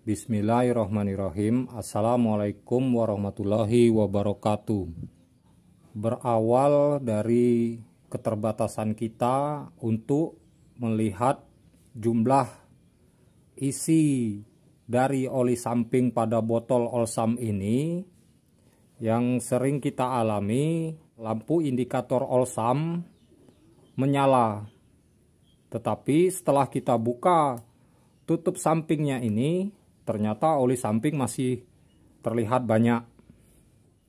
Bismillahirrahmanirrahim. Assalamualaikum warahmatullahi wabarakatuh. Berawal dari keterbatasan kita untuk melihat jumlah isi dari oli samping pada botol Olsam ini, yang sering kita alami lampu indikator Olsam menyala. Tetapi setelah kita buka tutup sampingnya ini, ternyata oli samping masih terlihat banyak.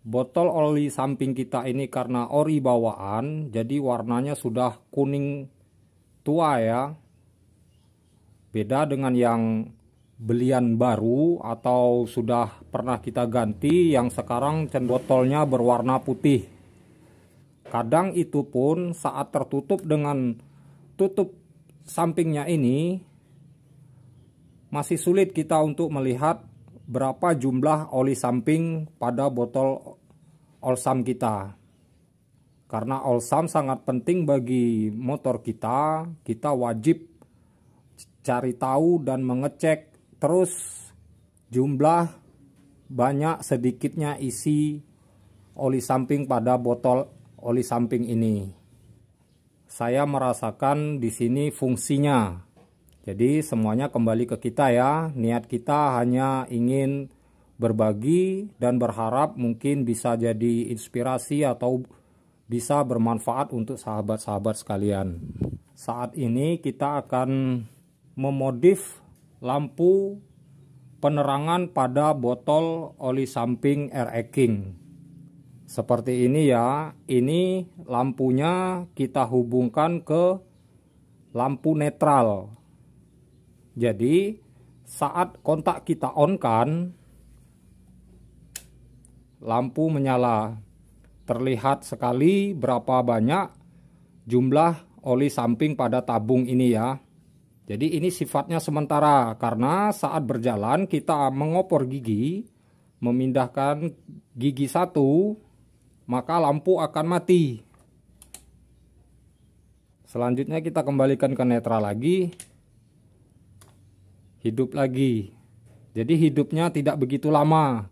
Botol oli samping kita ini karena ori bawaan, jadi warnanya sudah kuning tua ya. Beda dengan yang belian baru atau sudah pernah kita ganti, yang sekarang botolnya berwarna putih. Kadang itu pun saat tertutup dengan tutup sampingnya ini, masih sulit kita untuk melihat berapa jumlah oli samping pada botol Olsam kita. Karena Olsam sangat penting bagi motor kita, kita wajib cari tahu dan mengecek terus jumlah banyak sedikitnya isi oli samping pada botol oli samping ini. Saya merasakan di sini fungsinya. Jadi semuanya kembali ke kita ya. Niat kita hanya ingin berbagi dan berharap mungkin bisa jadi inspirasi atau bisa bermanfaat untuk sahabat-sahabat sekalian. Saat ini kita akan memodif lampu penerangan pada botol oli samping RE King. Seperti ini ya. Ini lampunya kita hubungkan ke lampu netral. Jadi saat kontak kita on kan, lampu menyala. Terlihat sekali berapa banyak jumlah oli samping pada tabung ini ya. Jadi ini sifatnya sementara, karena saat berjalan kita mengopor gigi, memindahkan gigi satu, maka lampu akan mati. Selanjutnya kita kembalikan ke netral lagi. Hidup lagi. Jadi hidupnya tidak begitu lama.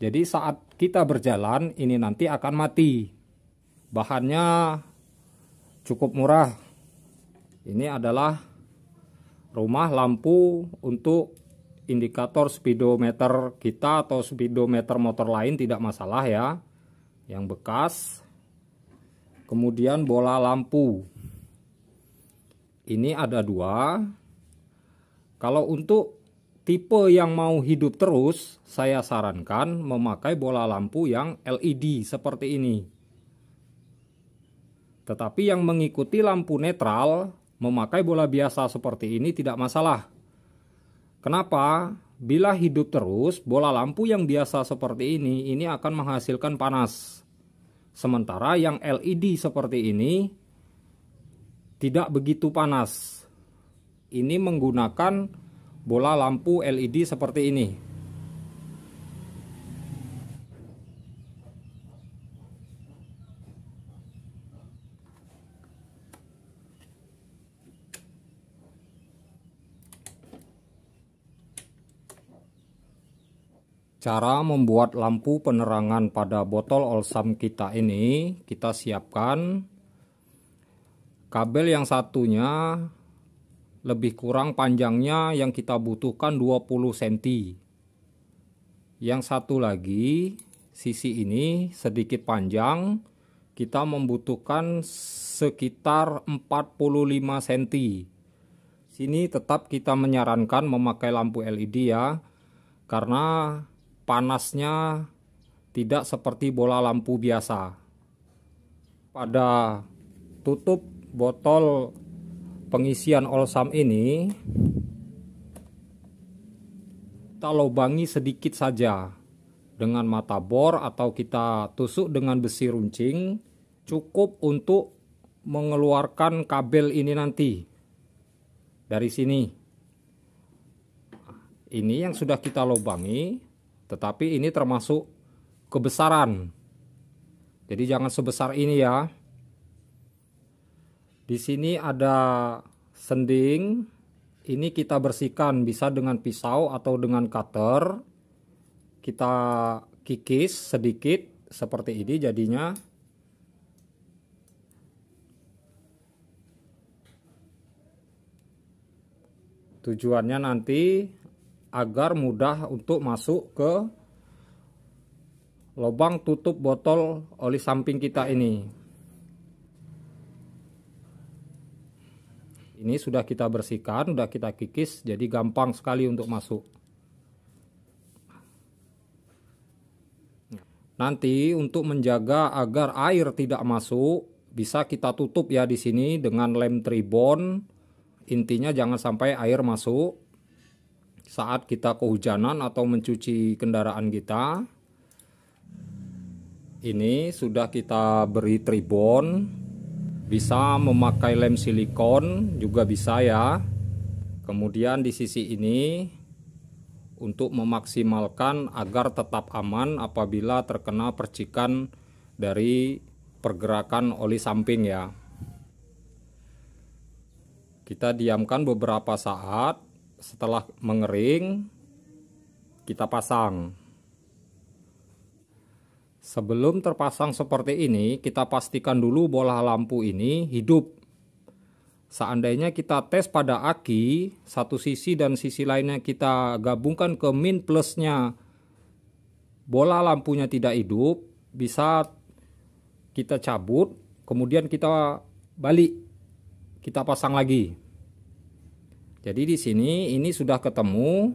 Jadi saat kita berjalan ini nanti akan mati. Bahannya cukup murah. Ini adalah rumah lampu untuk indikator speedometer kita atau speedometer motor lain, tidak masalah ya. Yang bekas. Kemudian bola lampu. Ini ada dua. Kalau untuk tipe yang mau hidup terus, saya sarankan memakai bola lampu yang LED seperti ini. Tetapi yang mengikuti lampu netral, memakai bola biasa seperti ini tidak masalah. Kenapa? Bila hidup terus, bola lampu yang biasa seperti ini akan menghasilkan panas. Sementara yang LED seperti ini tidak begitu panas. Ini menggunakan bola lampu LED seperti ini. Cara membuat lampu penerangan pada botol Olsam kita ini, kita siapkan kabel yang satunya lebih kurang panjangnya yang kita butuhkan 20 cm. Yang satu lagi sisi ini sedikit panjang, kita membutuhkan sekitar 45 cm. Sini tetap kita menyarankan memakai lampu LED ya, karena panasnya tidak seperti bola lampu biasa. Pada tutup botol pengisian Olsam ini kita lubangi sedikit saja dengan mata bor atau kita tusuk dengan besi runcing, cukup untuk mengeluarkan kabel ini nanti dari sini. Ini yang sudah kita lubangi, tetapi ini termasuk kebesaran, jadi jangan sebesar ini ya. Di sini ada sending Ini kita bersihkan, bisa dengan pisau atau dengan cutter. Kita kikis sedikit seperti ini jadinya. Tujuannya nanti agar mudah untuk masuk ke lubang tutup botol oli samping kita ini. Ini sudah kita bersihkan, sudah kita kikis, jadi gampang sekali untuk masuk. Nanti untuk menjaga agar air tidak masuk, bisa kita tutup ya di sini dengan lem tribon. Intinya jangan sampai air masuk saat kita kehujanan atau mencuci kendaraan kita. Ini sudah kita beri tribon, bisa memakai lem silikon juga bisa ya. Kemudian di sisi ini untuk memaksimalkan agar tetap aman apabila terkena percikan dari pergerakan oli samping ya. Kita diamkan beberapa saat, setelah mengering kita pasang. Sebelum terpasang seperti ini, kita pastikan dulu bola lampu ini hidup. Seandainya kita tes pada aki, satu sisi dan sisi lainnya kita gabungkan ke min plusnya, bola lampunya tidak hidup, bisa kita cabut, kemudian kita balik, kita pasang lagi. Jadi di sini ini sudah ketemu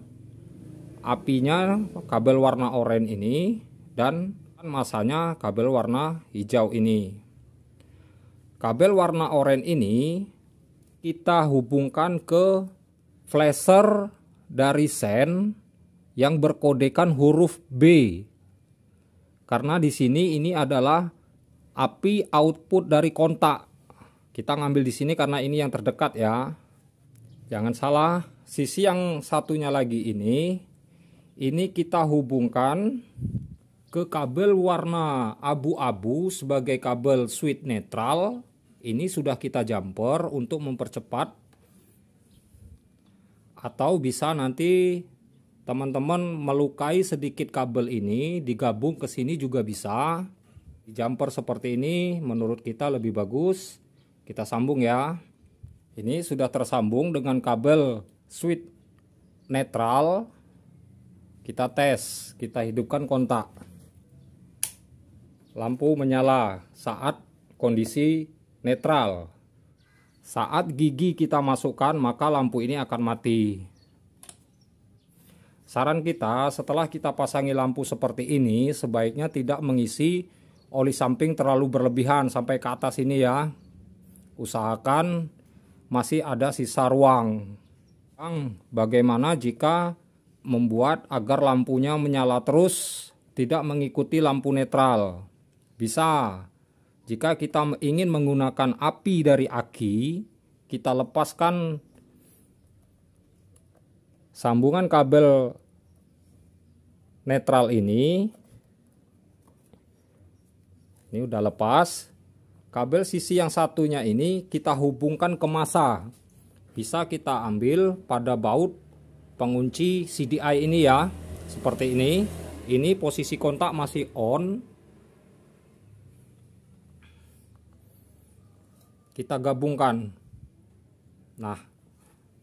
apinya kabel warna oranye ini dan masanya kabel warna hijau ini. Kabel warna oranye ini kita hubungkan ke flasher dari sen yang berkodekan huruf B. Karena di sini ini adalah api output dari kontak. Kita ngambil di sini karena ini yang terdekat ya. Jangan salah, sisi yang satunya lagi ini kita hubungkan ke kabel warna abu-abu sebagai kabel switch netral. Ini sudah kita jumper untuk mempercepat, atau bisa nanti teman-teman melukai sedikit kabel ini digabung ke sini juga bisa. Di jumper seperti ini menurut kita lebih bagus. Kita sambung ya. Ini sudah tersambung dengan kabel switch netral. Kita tes, kita hidupkan kontak. Lampu menyala saat kondisi netral. Saat gigi kita masukkan, maka lampu ini akan mati. Saran kita, setelah kita pasangi lampu seperti ini, sebaiknya tidak mengisi oli samping terlalu berlebihan sampai ke atas ini ya. Usahakan masih ada sisa ruang. Bagaimana jika membuat agar lampunya menyala terus, tidak mengikuti lampu netral? Bisa. Jika kita ingin menggunakan api dari aki, kita lepaskan sambungan kabel netral ini. Ini udah lepas. Kabel sisi yang satunya ini kita hubungkan ke masa. Bisa kita ambil pada baut pengunci CDI ini ya. Seperti ini. Ini posisi kontak masih on. Kita gabungkan. Nah,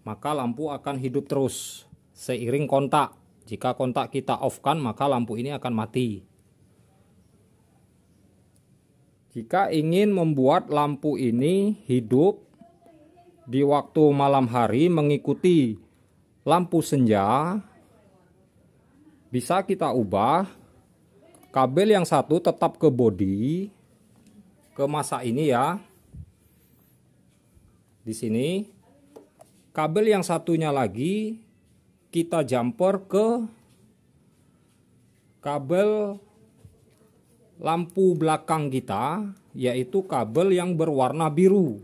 maka lampu akan hidup terus seiring kontak. Jika kontak kita off-kan, maka lampu ini akan mati. Jika ingin membuat lampu ini hidup di waktu malam hari mengikuti lampu senja, bisa kita ubah kabel yang satu tetap ke bodi, ke masa ini ya. Di sini kabel yang satunya lagi kita jumper ke kabel lampu belakang kita, yaitu kabel yang berwarna biru.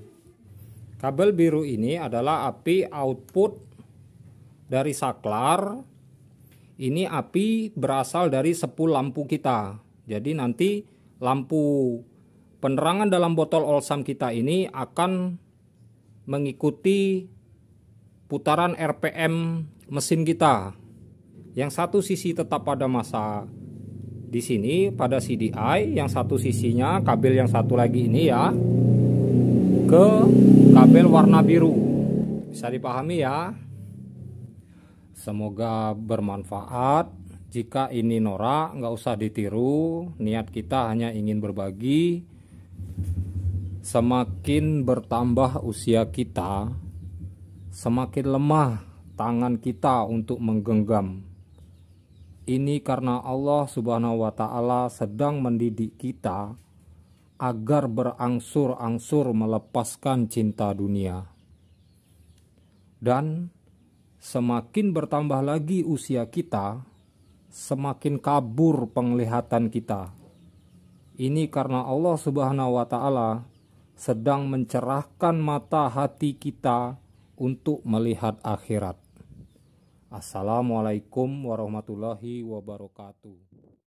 Kabel biru ini adalah api output dari saklar. Ini api berasal dari sepul lampu kita. Jadi nanti lampu penerangan dalam botol olsam kita ini akan mengikuti putaran RPM mesin kita. Yang satu sisi tetap pada masa di sini pada CDI, yang satu sisinya kabel yang satu lagi ini ya ke kabel warna biru. Bisa dipahami ya. Semoga bermanfaat. Jika ini norak, nggak usah ditiru. Niat kita hanya ingin berbagi. Semakin bertambah usia kita, semakin lemah tangan kita untuk menggenggam. Ini karena Allah Subhanahu wa Ta'ala sedang mendidik kita agar berangsur-angsur melepaskan cinta dunia. Dan semakin bertambah lagi usia kita, semakin kabur penglihatan kita. Ini karena Allah Subhanahu wa Ta'ala sedang mencerahkan mata hati kita untuk melihat akhirat. Assalamualaikum warahmatullahi wabarakatuh.